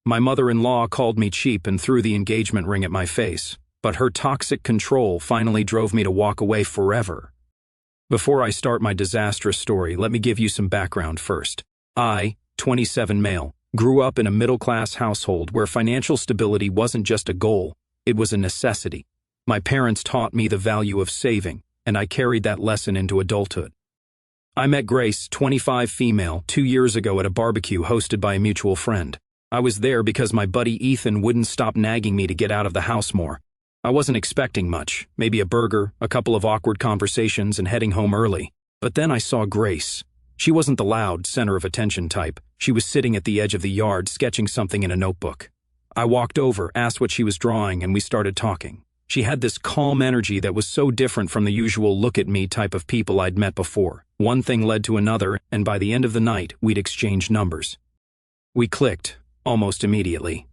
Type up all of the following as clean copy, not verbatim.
My mother-in-law called me cheap and threw the engagement ring at my face, but her toxic control finally drove me to walk away forever. Before I start my disastrous story, let me give you some background first. I, 27 male, grew up in a middle-class household where financial stability wasn't just a goal, it was a necessity. My parents taught me the value of saving, and I carried that lesson into adulthood. I met Grace, 25 female, 2 years ago at a barbecue hosted by a mutual friend. I was there because my buddy Ethan wouldn't stop nagging me to get out of the house more. I wasn't expecting much, maybe a burger, a couple of awkward conversations, and heading home early. But then I saw Grace. She wasn't the loud, center of attention type. She was sitting at the edge of the yard, sketching something in a notebook. I walked over, asked what she was drawing, and we started talking. She had this calm energy that was so different from the usual look-at-me type of people I'd met before. One thing led to another, and by the end of the night, we'd exchanged numbers. We clicked, almost immediately.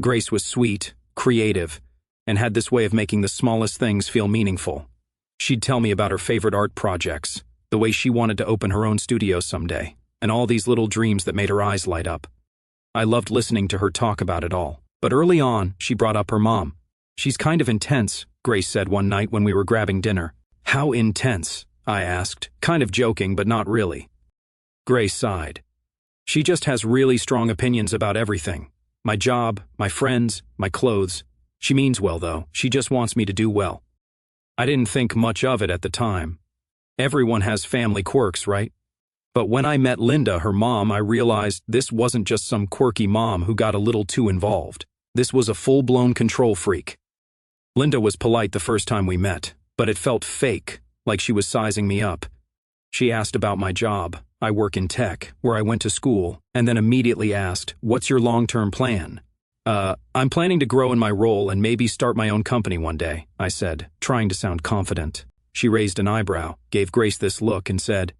Grace was sweet, creative, and had this way of making the smallest things feel meaningful. She'd tell me about her favorite art projects, the way she wanted to open her own studio someday, and all these little dreams that made her eyes light up. I loved listening to her talk about it all. But early on, she brought up her mom. "She's kind of intense," Grace said one night when we were grabbing dinner. "How intense?" I asked, kind of joking but not really. Grace sighed. "She just has really strong opinions about everything. My job, my friends, my clothes. She means well though, she just wants me to do well." I didn't think much of it at the time. Everyone has family quirks, right? But when I met Linda, her mom, I realized this wasn't just some quirky mom who got a little too involved. This was a full-blown control freak. Linda was polite the first time we met, but it felt fake, like she was sizing me up. She asked about my job. I work in tech, where I went to school, and then immediately asked, "What's your long-term plan?" I'm planning to grow in my role and maybe start my own company one day," I said, trying to sound confident. She raised an eyebrow, gave Grace this look, and said,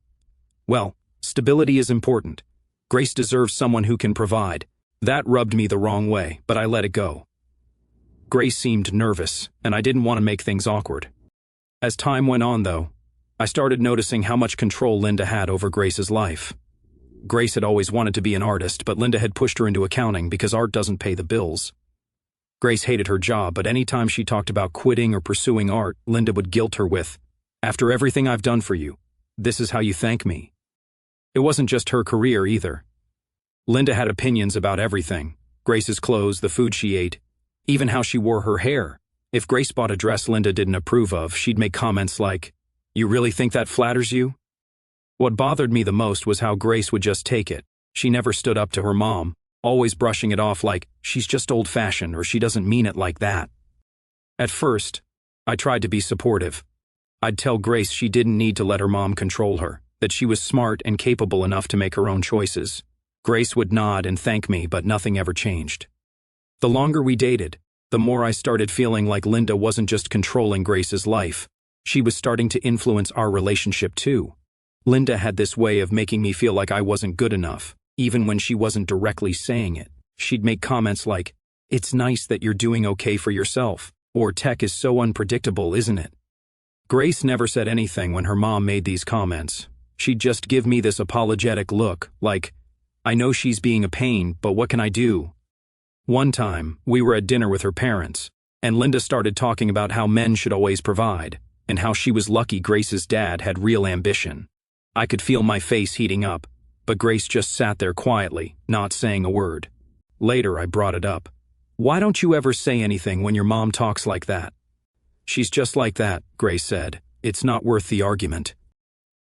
"Well, stability is important. Grace deserves someone who can provide." That rubbed me the wrong way, but I let it go. Grace seemed nervous, and I didn't want to make things awkward. As time went on, though, I started noticing how much control Linda had over Grace's life. Grace had always wanted to be an artist, but Linda had pushed her into accounting because art doesn't pay the bills. Grace hated her job, but any time she talked about quitting or pursuing art, Linda would guilt her with, "After everything I've done for you, this is how you thank me." It wasn't just her career either. Linda had opinions about everything: Grace's clothes, the food she ate, even how she wore her hair. If Grace bought a dress Linda didn't approve of, she'd make comments like, "You really think that flatters you?" What bothered me the most was how Grace would just take it. She never stood up to her mom, always brushing it off like, "She's just old-fashioned," or "She doesn't mean it like that." At first, I tried to be supportive. I'd tell Grace she didn't need to let her mom control her, that she was smart and capable enough to make her own choices. Grace would nod and thank me, but nothing ever changed. The longer we dated, the more I started feeling like Linda wasn't just controlling Grace's life. She was starting to influence our relationship too. Linda had this way of making me feel like I wasn't good enough, even when she wasn't directly saying it. She'd make comments like, "It's nice that you're doing okay for yourself," or "Tech is so unpredictable, isn't it?" Grace never said anything when her mom made these comments. She'd just give me this apologetic look, like, "I know she's being a pain, but what can I do?" One time, we were at dinner with her parents, and Linda started talking about how men should always provide, and how she was lucky Grace's dad had real ambition. I could feel my face heating up, but Grace just sat there quietly, not saying a word. Later, I brought it up. "Why don't you ever say anything when your mom talks like that?" "She's just like that," Grace said. "It's not worth the argument."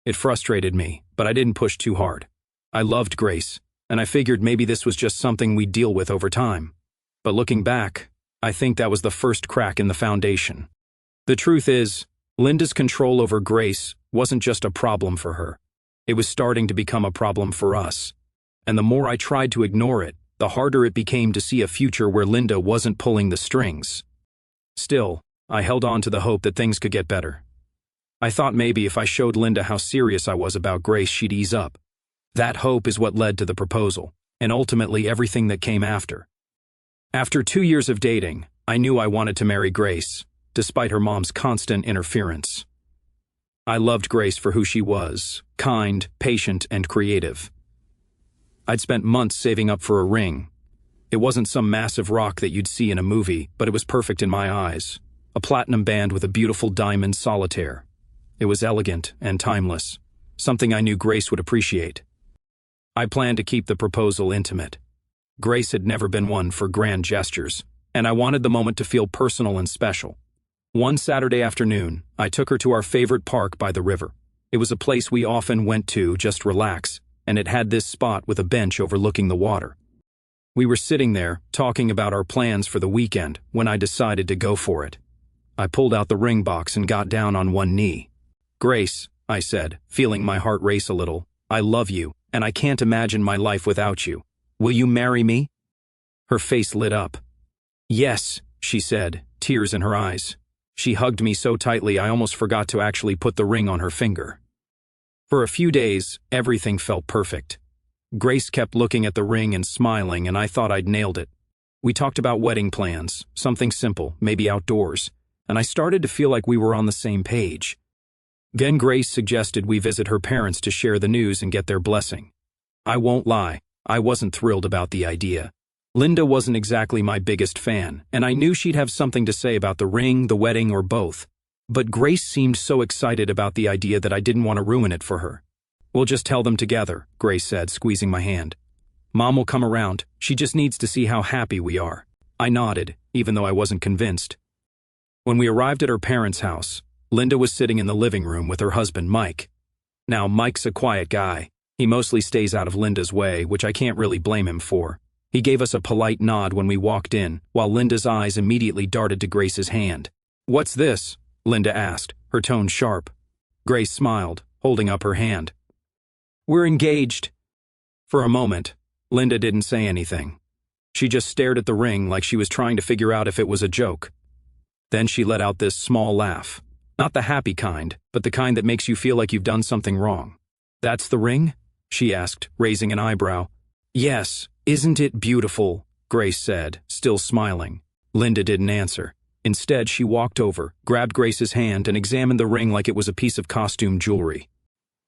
It frustrated me, but I didn't push too hard. I loved Grace, and I figured maybe this was just something we'd deal with over time. But looking back, I think that was the first crack in the foundation. The truth is, Linda's control over Grace wasn't just a problem for her. It was starting to become a problem for us. And the more I tried to ignore it, the harder it became to see a future where Linda wasn't pulling the strings. Still, I held on to the hope that things could get better. I thought maybe if I showed Linda how serious I was about Grace, she'd ease up. That hope is what led to the proposal, and ultimately everything that came after. After 2 years of dating, I knew I wanted to marry Grace, despite her mom's constant interference. I loved Grace for who she was, kind, patient, and creative. I'd spent months saving up for a ring. It wasn't some massive rock that you'd see in a movie, but it was perfect in my eyes. A platinum band with a beautiful diamond solitaire. It was elegant and timeless, something I knew Grace would appreciate. I planned to keep the proposal intimate. Grace had never been one for grand gestures, and I wanted the moment to feel personal and special. One Saturday afternoon, I took her to our favorite park by the river. It was a place we often went to just relax, and it had this spot with a bench overlooking the water. We were sitting there, talking about our plans for the weekend, when I decided to go for it. I pulled out the ring box and got down on one knee. "Grace," I said, feeling my heart race a little, "I love you, and I can't imagine my life without you. Will you marry me?" Her face lit up. "Yes," she said, tears in her eyes. She hugged me so tightly I almost forgot to actually put the ring on her finger. For a few days, everything felt perfect. Grace kept looking at the ring and smiling, and I thought I'd nailed it. We talked about wedding plans, something simple, maybe outdoors, and I started to feel like we were on the same page. Then Grace suggested we visit her parents to share the news and get their blessing. I won't lie, I wasn't thrilled about the idea. Linda wasn't exactly my biggest fan, and I knew she'd have something to say about the ring, the wedding, or both. But Grace seemed so excited about the idea that I didn't want to ruin it for her. "We'll just tell them together," Grace said, squeezing my hand. "Mom will come around. She just needs to see how happy we are." I nodded, even though I wasn't convinced. When we arrived at her parents' house, Linda was sitting in the living room with her husband, Mike. Now, Mike's a quiet guy. He mostly stays out of Linda's way, which I can't really blame him for. He gave us a polite nod when we walked in, while Linda's eyes immediately darted to Grace's hand. "What's this?" Linda asked, her tone sharp. Grace smiled, holding up her hand. "We're engaged." For a moment, Linda didn't say anything. She just stared at the ring like she was trying to figure out if it was a joke. Then she let out this small laugh. Not the happy kind, but the kind that makes you feel like you've done something wrong. "That's the ring?" she asked, raising an eyebrow. "Yes, isn't it beautiful?" Grace said, still smiling. Linda didn't answer. Instead, she walked over, grabbed Grace's hand, and examined the ring like it was a piece of costume jewelry.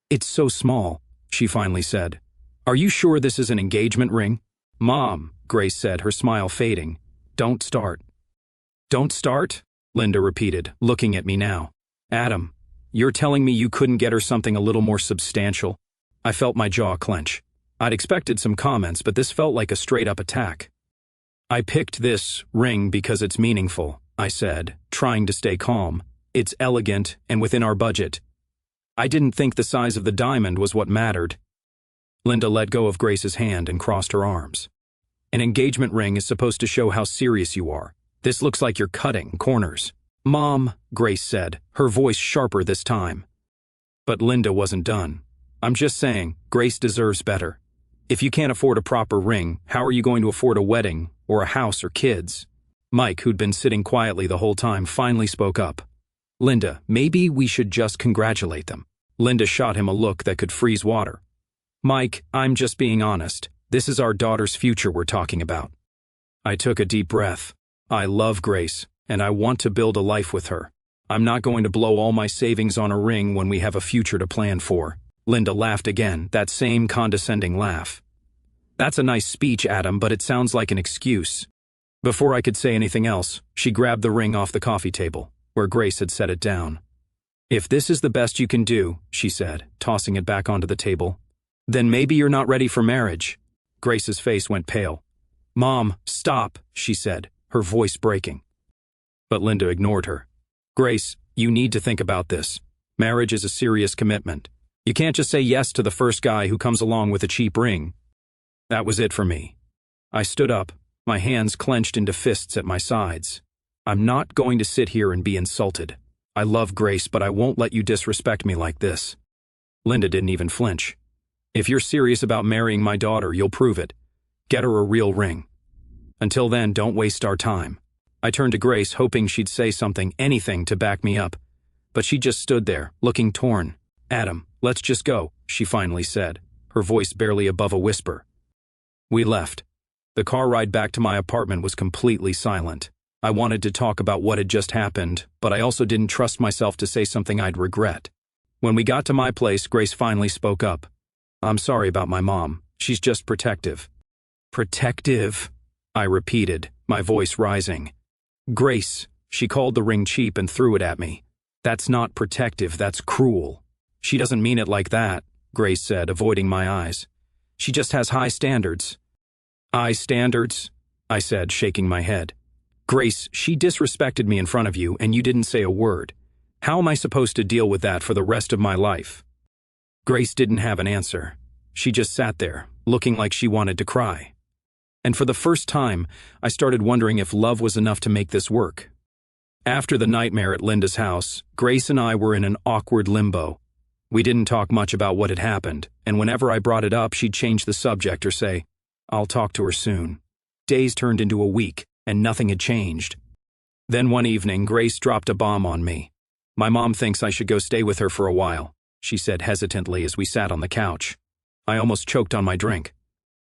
"It's so small," she finally said. "Are you sure this is an engagement ring?" "Mom," Grace said, her smile fading. "Don't start." "Don't start?" Linda repeated, looking at me now. "Adam, you're telling me you couldn't get her something a little more substantial?" I felt my jaw clench. I'd expected some comments, but this felt like a straight-up attack. "I picked this ring because it's meaningful," I said, trying to stay calm. "It's elegant and within our budget. I didn't think the size of the diamond was what mattered." Linda let go of Grace's hand and crossed her arms. "An engagement ring is supposed to show how serious you are. This looks like you're cutting corners." "Mom," Grace said, her voice sharper this time. But Linda wasn't done. "I'm just saying, Grace deserves better. If you can't afford a proper ring, how are you going to afford a wedding, or a house or kids?" Mike, who'd been sitting quietly the whole time, finally spoke up. "Linda, maybe we should just congratulate them." Linda shot him a look that could freeze water. "Mike, I'm just being honest. This is our daughter's future we're talking about." I took a deep breath. I love Grace, and I want to build a life with her. I'm not going to blow all my savings on a ring when we have a future to plan for. Linda laughed again, that same condescending laugh. "That's a nice speech, Adam, but it sounds like an excuse." Before I could say anything else, she grabbed the ring off the coffee table, where Grace had set it down. "If this is the best you can do," she said, tossing it back onto the table, "then maybe you're not ready for marriage." Grace's face went pale. "Mom, stop," she said, her voice breaking. But Linda ignored her. "Grace, you need to think about this. Marriage is a serious commitment. You can't just say yes to the first guy who comes along with a cheap ring." That was it for me. I stood up, my hands clenched into fists at my sides. "I'm not going to sit here and be insulted. I love Grace, but I won't let you disrespect me like this." Linda didn't even flinch. "If you're serious about marrying my daughter, you'll prove it. Get her a real ring. Until then, don't waste our time." I turned to Grace, hoping she'd say something, anything to back me up. But she just stood there, looking torn. "Adam, let's just go," she finally said, her voice barely above a whisper. We left. The car ride back to my apartment was completely silent. I wanted to talk about what had just happened, but I also didn't trust myself to say something I'd regret. When we got to my place, Grace finally spoke up. "I'm sorry about my mom. She's just protective." "Protective?" I repeated, my voice rising. Grace, she called the ring cheap and threw it at me. That's not protective, that's cruel. She doesn't mean it like that, Grace said, avoiding my eyes. She just has high standards. High standards? I said, shaking my head. Grace, she disrespected me in front of you and you didn't say a word. How am I supposed to deal with that for the rest of my life? Grace didn't have an answer. She just sat there, looking like she wanted to cry. And for the first time, I started wondering if love was enough to make this work. After the nightmare at Linda's house, Grace and I were in an awkward limbo. We didn't talk much about what had happened, and whenever I brought it up, she'd change the subject or say, I'll talk to her soon. Days turned into a week, and nothing had changed. Then one evening, Grace dropped a bomb on me. My mom thinks I should go stay with her for a while, she said hesitantly as we sat on the couch. I almost choked on my drink.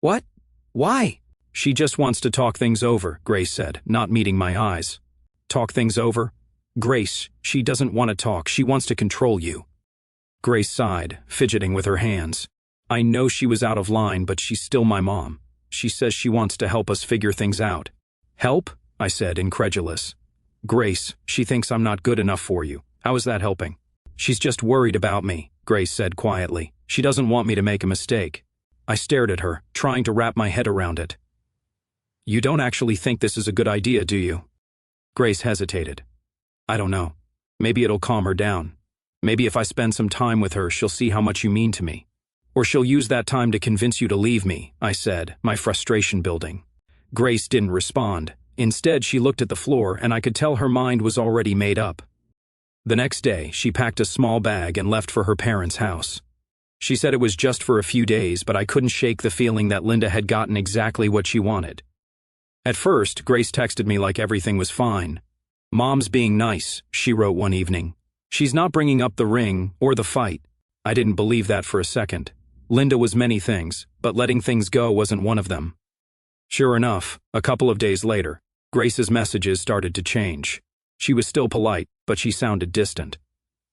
What? Why? She just wants to talk things over, Grace said, not meeting my eyes. Talk things over? Grace, she doesn't want to talk, she wants to control you. Grace sighed, fidgeting with her hands. I know she was out of line, but she's still my mom. She says she wants to help us figure things out. Help? I said, incredulous. Grace, she thinks I'm not good enough for you. How is that helping? She's just worried about me, Grace said quietly. She doesn't want me to make a mistake. I stared at her, trying to wrap my head around it. You don't actually think this is a good idea, do you? Grace hesitated. I don't know. Maybe it'll calm her down. Maybe if I spend some time with her, she'll see how much you mean to me. Or she'll use that time to convince you to leave me, I said, my frustration building. Grace didn't respond. Instead, she looked at the floor, and I could tell her mind was already made up. The next day, she packed a small bag and left for her parents' house. She said it was just for a few days, but I couldn't shake the feeling that Linda had gotten exactly what she wanted. At first, Grace texted me like everything was fine. Mom's being nice, she wrote one evening. She's not bringing up the ring or the fight. I didn't believe that for a second. Linda was many things, but letting things go wasn't one of them. Sure enough, a couple of days later, Grace's messages started to change. She was still polite, but she sounded distant.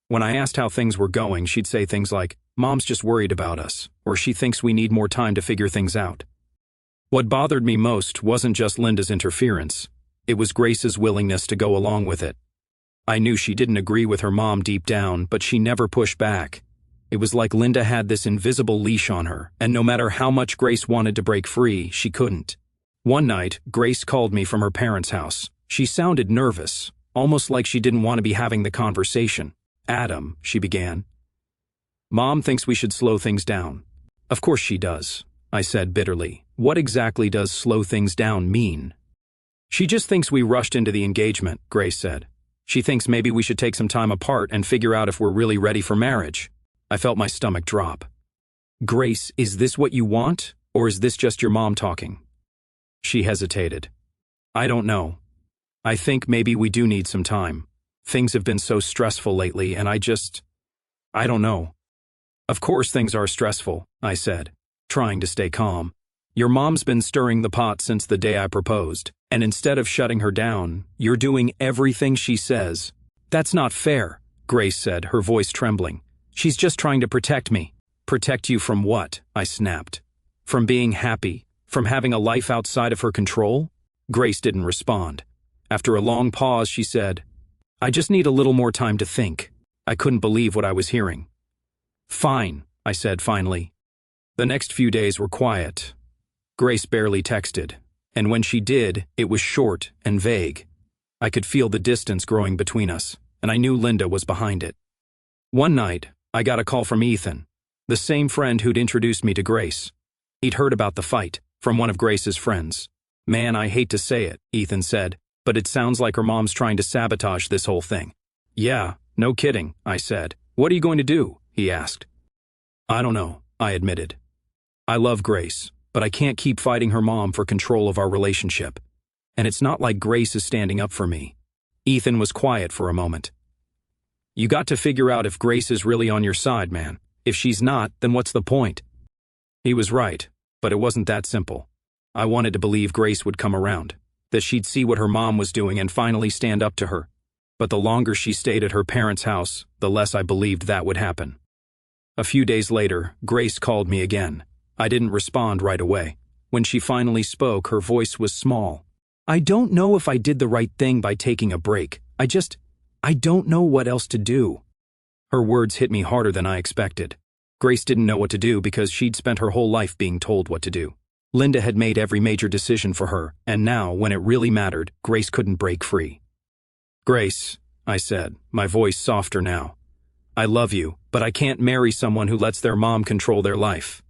When I asked how things were going, she'd say things like, Mom's just worried about us, or she thinks we need more time to figure things out. What bothered me most wasn't just Linda's interference. It was Grace's willingness to go along with it. I knew she didn't agree with her mom deep down, but she never pushed back. It was like Linda had this invisible leash on her, and no matter how much Grace wanted to break free, she couldn't. One night, Grace called me from her parents' house. She sounded nervous, almost like she didn't want to be having the conversation. Adam, she began. Mom thinks we should slow things down. Of course she does, I said bitterly. What exactly does slow things down mean? She just thinks we rushed into the engagement, Grace said. She thinks maybe we should take some time apart and figure out if we're really ready for marriage. I felt my stomach drop. Grace, is this what you want, or is this just your mom talking? She hesitated. I don't know. I think maybe we do need some time. Things have been so stressful lately, and I don't know. Of course things are stressful, I said, trying to stay calm. Your mom's been stirring the pot since the day I proposed, and instead of shutting her down, you're doing everything she says. That's not fair, Grace said, her voice trembling. She's just trying to protect me. Protect you from what? I snapped. From being happy? From having a life outside of her control? Grace didn't respond. After a long pause, she said, I just need a little more time to think. I couldn't believe what I was hearing. Fine, I said finally. The next few days were quiet. Grace barely texted, and when she did, it was short and vague. I could feel the distance growing between us, and I knew Linda was behind it. One night, I got a call from Ethan, the same friend who'd introduced me to Grace. He'd heard about the fight from one of Grace's friends. Man, I hate to say it, Ethan said, but it sounds like her mom's trying to sabotage this whole thing. Yeah, no kidding, I said. What are you going to do? He asked. I don't know, I admitted. I love Grace, but I can't keep fighting her mom for control of our relationship. And it's not like Grace is standing up for me. Ethan was quiet for a moment. You got to figure out if Grace is really on your side, man. If she's not, then what's the point? He was right, but it wasn't that simple. I wanted to believe Grace would come around, that she'd see what her mom was doing and finally stand up to her. But the longer she stayed at her parents' house, the less I believed that would happen. A few days later, Grace called me again. I didn't respond right away. When she finally spoke, her voice was small. "I don't know if I did the right thing by taking a break. I don't know what else to do." Her words hit me harder than I expected. Grace didn't know what to do because she'd spent her whole life being told what to do. Linda had made every major decision for her, and now, when it really mattered, Grace couldn't break free. "Grace," I said, my voice softer now, "I love you, but I can't marry someone who lets their mom control their life.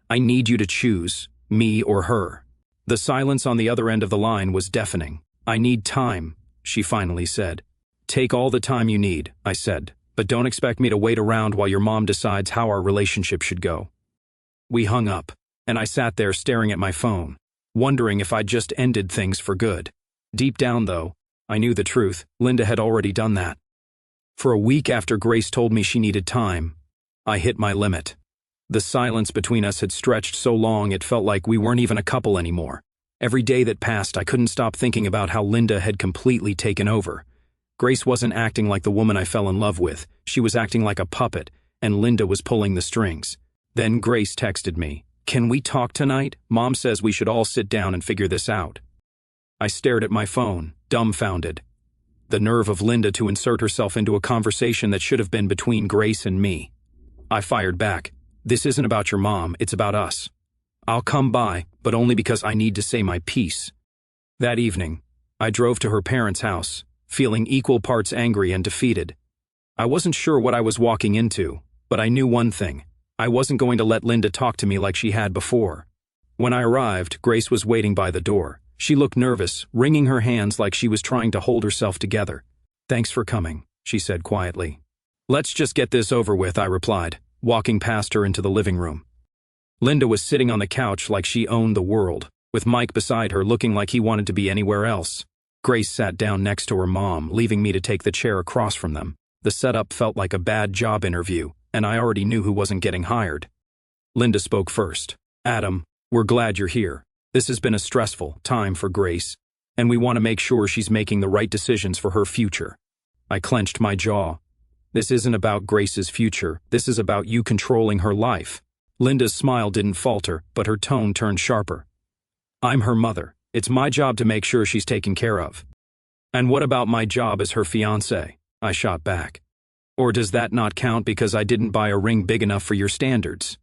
I need you to choose, me or her." The silence on the other end of the line was deafening. "I need time," she finally said. "Take all the time you need," I said, "but don't expect me to wait around while your mom decides how our relationship should go." We hung up, and I sat there staring at my phone, wondering if I'd just ended things for good. Deep down, though, I knew the truth. Linda had already done that. For a week after Grace told me she needed time, I hit my limit. The silence between us had stretched so long it felt like we weren't even a couple anymore. Every day that passed, I couldn't stop thinking about how Linda had completely taken over. Grace wasn't acting like the woman I fell in love with. She was acting like a puppet, and Linda was pulling the strings. Then Grace texted me, "Can we talk tonight? Mom says we should all sit down and figure this out." I stared at my phone, dumbfounded. The nerve of Linda to insert herself into a conversation that should have been between Grace and me. I fired back, "This isn't about your mom, it's about us. I'll come by, but only because I need to say my piece." That evening, I drove to her parents' house, feeling equal parts angry and defeated. I wasn't sure what I was walking into, but I knew one thing. I wasn't going to let Linda talk to me like she had before. When I arrived, Grace was waiting by the door. She looked nervous, wringing her hands like she was trying to hold herself together. "Thanks for coming," she said quietly. "Let's just get this over with," I replied, walking past her into the living room. Linda was sitting on the couch like she owned the world, with Mike beside her looking like he wanted to be anywhere else. Grace sat down next to her mom, leaving me to take the chair across from them. The setup felt like a bad job interview, and I already knew who wasn't getting hired. Linda spoke first. "Adam, we're glad you're here. This has been a stressful time for Grace, and we want to make sure she's making the right decisions for her future." I clenched my jaw. "This isn't about Grace's future. This is about you controlling her life." Linda's smile didn't falter, but her tone turned sharper. "I'm her mother. It's my job to make sure she's taken care of." "And what about my job as her fiancé?" I shot back. "Or does that not count because I didn't buy a ring big enough for your standards?"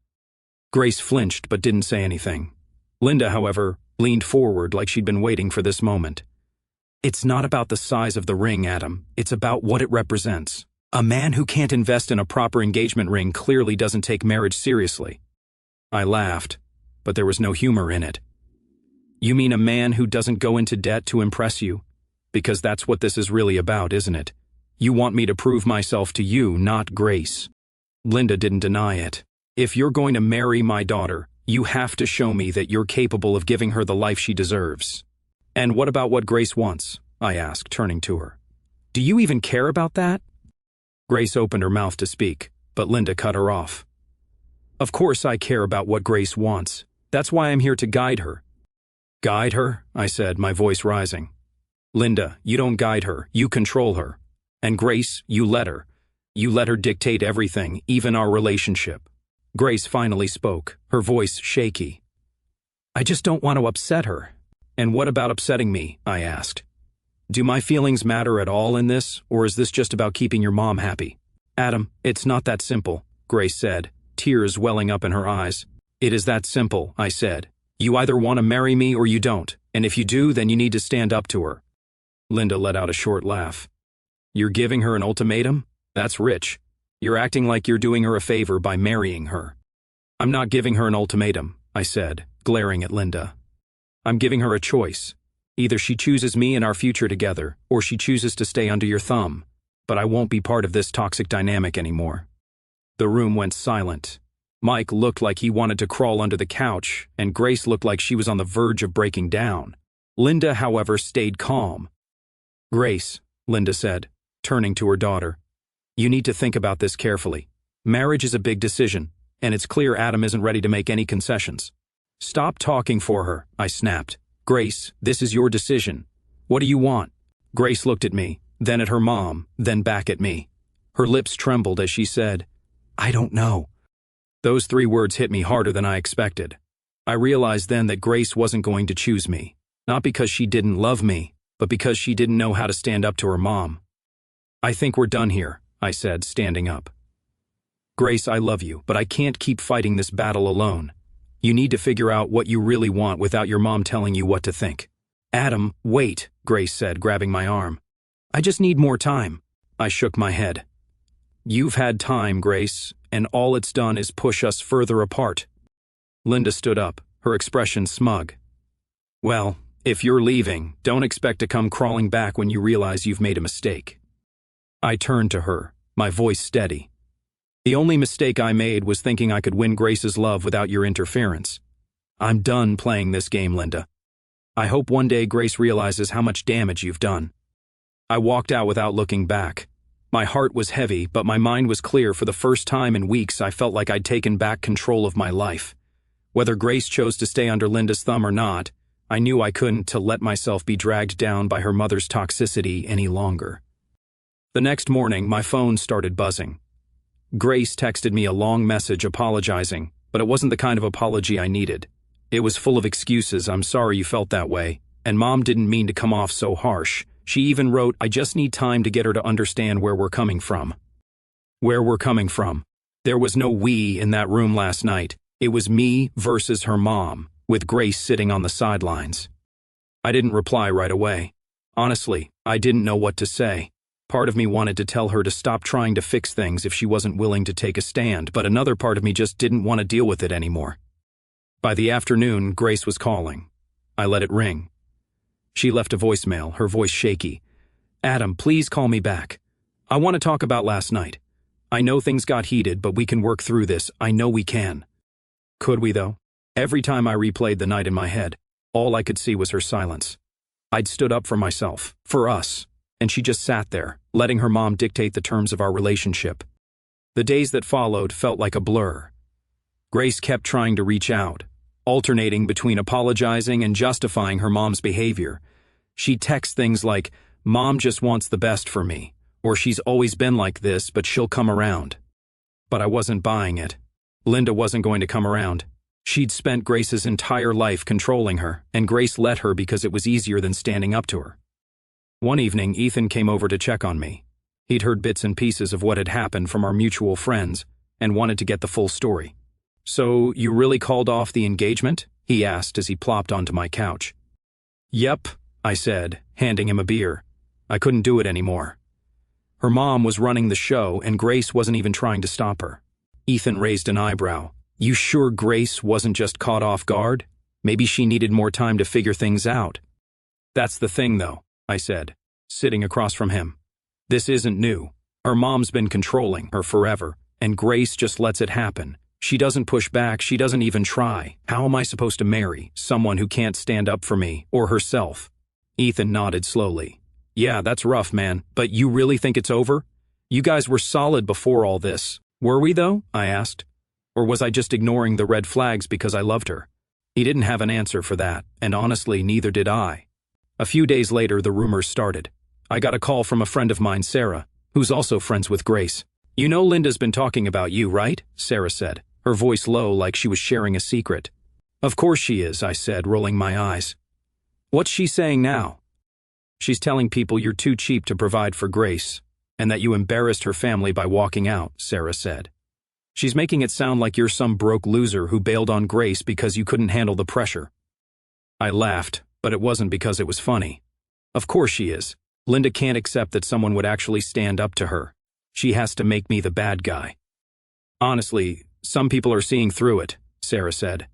Grace flinched but didn't say anything. Linda, however, leaned forward like she'd been waiting for this moment. "It's not about the size of the ring, Adam. It's about what it represents. A man who can't invest in a proper engagement ring clearly doesn't take marriage seriously." I laughed, but there was no humor in it. "You mean a man who doesn't go into debt to impress you? Because that's what this is really about, isn't it? You want me to prove myself to you, not Grace." Linda didn't deny it. "If you're going to marry my daughter, you have to show me that you're capable of giving her the life she deserves." "And what about what Grace wants?" I asked, turning to her. "Do you even care about that?" Grace opened her mouth to speak, but Linda cut her off. "Of course I care about what Grace wants. That's why I'm here to guide her." "Guide her?" I said, my voice rising. "Linda, you don't guide her, you control her. And Grace, you let her. You let her dictate everything, even our relationship." Grace finally spoke, her voice shaky. "I just don't want to upset her." "And what about upsetting me?" I asked. "Do my feelings matter at all in this, or is this just about keeping your mom happy?" "Adam, it's not that simple," Grace said, tears welling up in her eyes. "It is that simple," I said. "You either want to marry me or you don't, and if you do, then you need to stand up to her." Linda let out a short laugh. "You're giving her an ultimatum? That's rich. You're acting like you're doing her a favor by marrying her." "I'm not giving her an ultimatum," I said, glaring at Linda. "I'm giving her a choice. Either she chooses me and our future together, or she chooses to stay under your thumb. But I won't be part of this toxic dynamic anymore." The room went silent. Mike looked like he wanted to crawl under the couch, and Grace looked like she was on the verge of breaking down. Linda, however, stayed calm. "Grace," Linda said, turning to her daughter, "you need to think about this carefully. Marriage is a big decision, and it's clear Adam isn't ready to make any concessions." "Stop talking for her," I snapped. "Grace, this is your decision. What do you want?" Grace looked at me, then at her mom, then back at me. Her lips trembled as she said, "I don't know." Those 3 words hit me harder than I expected. I realized then that Grace wasn't going to choose me, not because she didn't love me, but because she didn't know how to stand up to her mom. "I think we're done here," I said, standing up. "Grace, I love you, but I can't keep fighting this battle alone. You need to figure out what you really want without your mom telling you what to think." "Adam, wait," Grace said, grabbing my arm. "I just need more time." I shook my head. "You've had time, Grace, and all it's done is push us further apart." Linda stood up, her expression smug. "Well, if you're leaving, don't expect to come crawling back when you realize you've made a mistake." I turned to her, my voice steady. "The only mistake I made was thinking I could win Grace's love without your interference. I'm done playing this game, Linda. I hope one day Grace realizes how much damage you've done." I walked out without looking back. My heart was heavy, but my mind was clear. For the first time in weeks, I felt like I'd taken back control of my life. Whether Grace chose to stay under Linda's thumb or not, I knew I couldn't let myself be dragged down by her mother's toxicity any longer. The next morning, my phone started buzzing. Grace texted me a long message apologizing, but it wasn't the kind of apology I needed. It was full of excuses. "I'm sorry you felt that way, and Mom didn't mean to come off so harsh." She even wrote, "I just need time to get her to understand where we're coming from." Where we're coming from. There was no we in that room last night. It was me versus her mom, with Grace sitting on the sidelines. I didn't reply right away. Honestly, I didn't know what to say. Part of me wanted to tell her to stop trying to fix things if she wasn't willing to take a stand, but another part of me just didn't want to deal with it anymore. By the afternoon, Grace was calling. I let it ring. She left a voicemail, her voice shaky. "Adam, please call me back. I want to talk about last night. I know things got heated, but we can work through this. I know we can." Could we, though? Every time I replayed the night in my head, all I could see was her silence. I'd stood up for myself, for us, and she just sat there, letting her mom dictate the terms of our relationship. The days that followed felt like a blur. Grace kept trying to reach out, alternating between apologizing and justifying her mom's behavior. She'd text things like, "Mom just wants the best for me," or "She's always been like this, but she'll come around." But I wasn't buying it. Linda wasn't going to come around. She'd spent Grace's entire life controlling her, and Grace let her because it was easier than standing up to her. One evening, Ethan came over to check on me. He'd heard bits and pieces of what had happened from our mutual friends and wanted to get the full story. "So, you really called off the engagement?" he asked as he plopped onto my couch. "Yep," I said, handing him a beer. I couldn't do it anymore. Her mom was running the show, and Grace wasn't even trying to stop her. Ethan raised an eyebrow. "You sure Grace wasn't just caught off guard? Maybe she needed more time to figure things out." "That's the thing, though," I said, sitting across from him. "This isn't new. Her mom's been controlling her forever, and Grace just lets it happen. She doesn't push back, she doesn't even try. How am I supposed to marry someone who can't stand up for me or herself?" Ethan nodded slowly. "Yeah, that's rough, man, but you really think it's over? You guys were solid before all this. Were we, though?" I asked. Or was I just ignoring the red flags because I loved her? He didn't have an answer for that, and honestly, neither did I. A few days later, the rumors started. I got a call from a friend of mine, Sarah, who's also friends with Grace. "You know Linda's been talking about you, right?" Sarah said, her voice low like she was sharing a secret. "Of course she is," I said, rolling my eyes. "What's she saying now?" "She's telling people you're too cheap to provide for Grace, and that you embarrassed her family by walking out," Sarah said. "She's making it sound like you're some broke loser who bailed on Grace because you couldn't handle the pressure." I laughed, but it wasn't because it was funny. Of course she is. Linda can't accept that someone would actually stand up to her. She has to make me the bad guy. "Honestly, some people are seeing through it," Sarah said.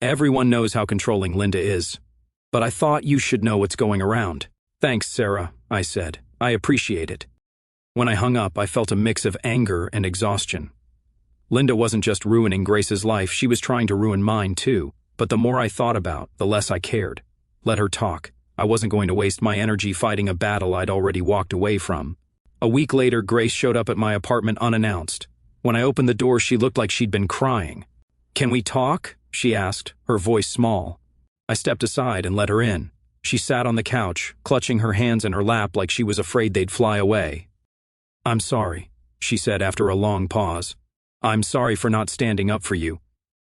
"Everyone knows how controlling Linda is. But I thought you should know what's going around." "Thanks, Sarah," I said. "I appreciate it." When I hung up, I felt a mix of anger and exhaustion. Linda wasn't just ruining Grace's life, she was trying to ruin mine too. But the more I thought about, the less I cared. Let her talk. I wasn't going to waste my energy fighting a battle I'd already walked away from. A week later, Grace showed up at my apartment unannounced. When I opened the door, she looked like she'd been crying. "Can we talk?" she asked, her voice small. I stepped aside and let her in. She sat on the couch, clutching her hands in her lap like she was afraid they'd fly away. "I'm sorry," she said after a long pause. "I'm sorry for not standing up for you.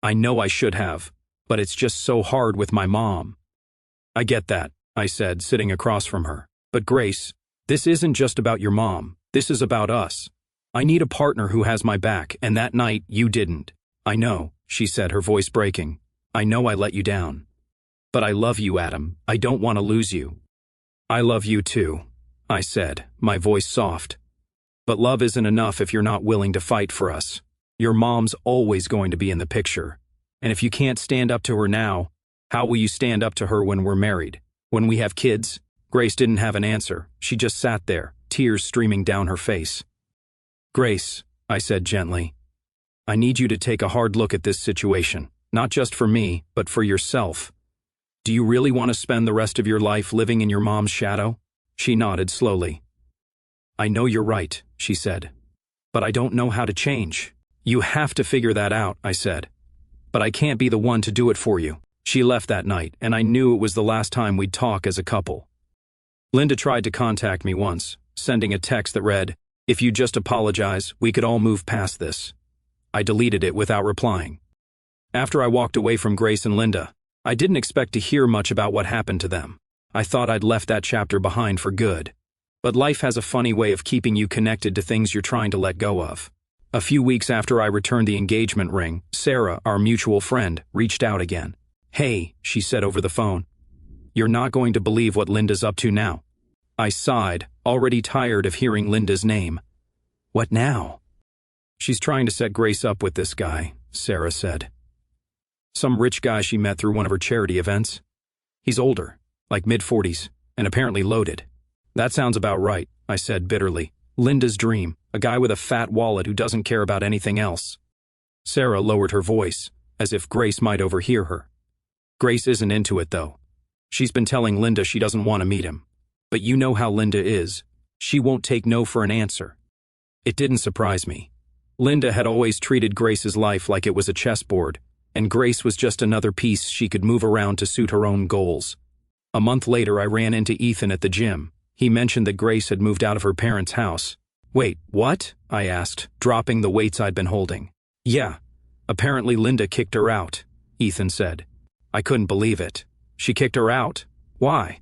I know I should have. But it's just so hard with my mom. I get that, I said, sitting across from her. But Grace, this isn't just about your mom. This is about us. I need a partner who has my back, and that night, you didn't. I know, she said, her voice breaking. I know I let you down. But I love you, Adam. I don't want to lose you. I love you too, I said, my voice soft. But love isn't enough if you're not willing to fight for us. Your mom's always going to be in the picture. And if you can't stand up to her now, how will you stand up to her when we're married? When we have kids? Grace didn't have an answer. She just sat there, tears streaming down her face. Grace, I said gently, I need you to take a hard look at this situation, not just for me, but for yourself. Do you really want to spend the rest of your life living in your mom's shadow? She nodded slowly. I know you're right, she said. But I don't know how to change. You have to figure that out, I said. But I can't be the one to do it for you. She left that night, and I knew it was the last time we'd talk as a couple. Linda tried to contact me once, sending a text that read, "If you just apologize, we could all move past this." I deleted it without replying. After I walked away from Grace and Linda, I didn't expect to hear much about what happened to them. I thought I'd left that chapter behind for good. But life has a funny way of keeping you connected to things you're trying to let go of. A few weeks after I returned the engagement ring, Sarah, our mutual friend, reached out again. "Hey," she said over the phone. "You're not going to believe what Linda's up to now." I sighed, already tired of hearing Linda's name. "What now?" "She's trying to set Grace up with this guy," Sarah said. "Some rich guy she met through one of her charity events. He's older, like mid-40s, and apparently loaded." "That sounds about right," I said bitterly. "Linda's dream, a guy with a fat wallet who doesn't care about anything else." Sarah lowered her voice, as if Grace might overhear her. "Grace isn't into it, though. She's been telling Linda she doesn't want to meet him. But you know how Linda is. She won't take no for an answer." It didn't surprise me. Linda had always treated Grace's life like it was a chessboard, and Grace was just another piece she could move around to suit her own goals. A month later, I ran into Ethan at the gym. He mentioned that Grace had moved out of her parents' house. "Wait, what?" I asked, dropping the weights I'd been holding. "Yeah, apparently Linda kicked her out," Ethan said. I couldn't believe it. She kicked her out? Why?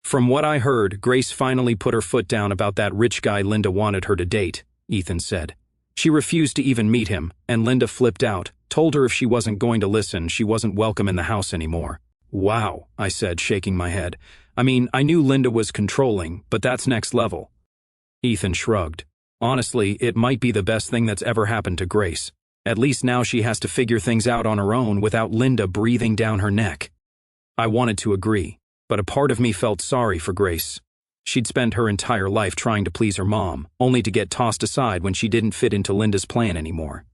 "From what I heard, Grace finally put her foot down about that rich guy Linda wanted her to date," Ethan said. "She refused to even meet him, and Linda flipped out, told her if she wasn't going to listen, she wasn't welcome in the house anymore." "Wow," I said, shaking my head. "I mean, I knew Linda was controlling, but that's next level." Ethan shrugged. "Honestly, it might be the best thing that's ever happened to Grace. At least now she has to figure things out on her own without Linda breathing down her neck." I wanted to agree, but a part of me felt sorry for Grace. She'd spent her entire life trying to please her mom, only to get tossed aside when she didn't fit into Linda's plan anymore.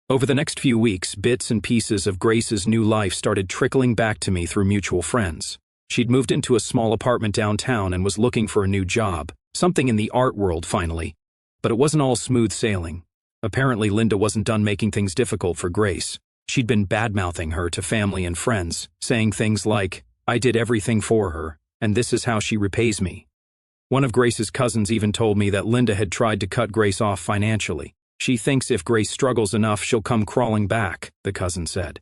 Over the next few weeks, bits and pieces of Grace's new life started trickling back to me through mutual friends. She'd moved into a small apartment downtown and was looking for a new job, something in the art world finally. But it wasn't all smooth sailing. Apparently Linda wasn't done making things difficult for Grace. She'd been bad-mouthing her to family and friends, saying things like, "I did everything for her, and this is how she repays me." One of Grace's cousins even told me that Linda had tried to cut Grace off financially. "She thinks if Grace struggles enough, she'll come crawling back," the cousin said.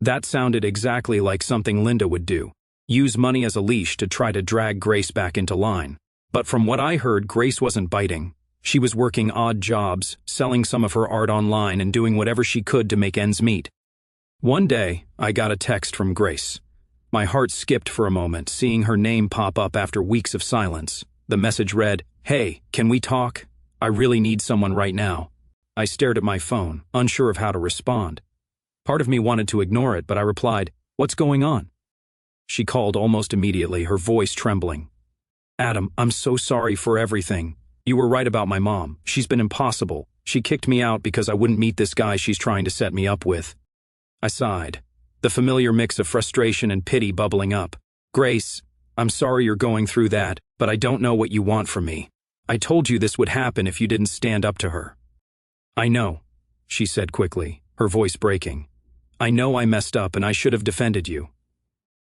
That sounded exactly like something Linda would do. Use money as a leash to try to drag Grace back into line. But from what I heard, Grace wasn't biting. She was working odd jobs, selling some of her art online and doing whatever she could to make ends meet. One day, I got a text from Grace. My heart skipped for a moment, seeing her name pop up after weeks of silence. The message read, "Hey, can we talk? I really need someone right now." I stared at my phone, unsure of how to respond. Part of me wanted to ignore it, but I replied, "What's going on?" She called almost immediately, her voice trembling. "Adam, I'm so sorry for everything. You were right about my mom. She's been impossible. She kicked me out because I wouldn't meet this guy she's trying to set me up with." I sighed, the familiar mix of frustration and pity bubbling up. "Grace, I'm sorry you're going through that, but I don't know what you want from me. I told you this would happen if you didn't stand up to her." "I know," she said quickly, her voice breaking. "I know I messed up and I should have defended you.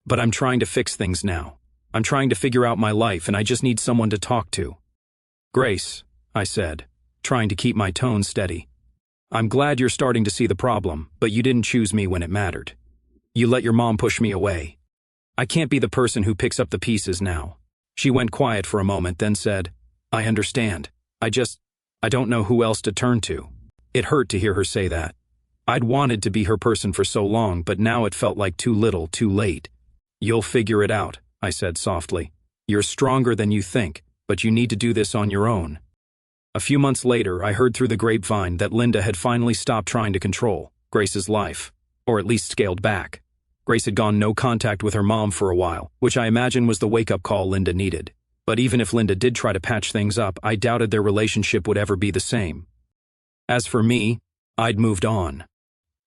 But I'm trying to fix things now. I'm trying to figure out my life and I just need someone to talk to." "Grace," I said, trying to keep my tone steady. "I'm glad you're starting to see the problem, but you didn't choose me when it mattered." You let your mom push me away. I can't be the person who picks up the pieces now. She went quiet for a moment, then said, I understand. I don't know who else to turn to. It hurt to hear her say that. I'd wanted to be her person for so long, but now it felt like too little, too late. You'll figure it out, I said softly. You're stronger than you think, but you need to do this on your own. A few months later, I heard through the grapevine that Linda had finally stopped trying to control Grace's life, or at least scaled back. Grace had gone no contact with her mom for a while, which I imagine was the wake-up call Linda needed. But even if Linda did try to patch things up, I doubted their relationship would ever be the same. As for me, I'd moved on.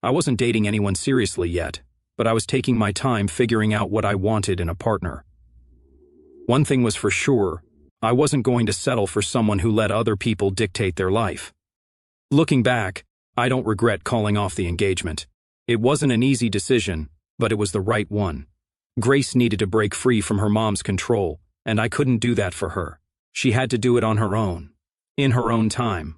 I wasn't dating anyone seriously yet, but I was taking my time figuring out what I wanted in a partner. One thing was for sure, I wasn't going to settle for someone who let other people dictate their life. Looking back, I don't regret calling off the engagement. It wasn't an easy decision, but it was the right one. Grace needed to break free from her mom's control, and I couldn't do that for her. She had to do it on her own, in her own time.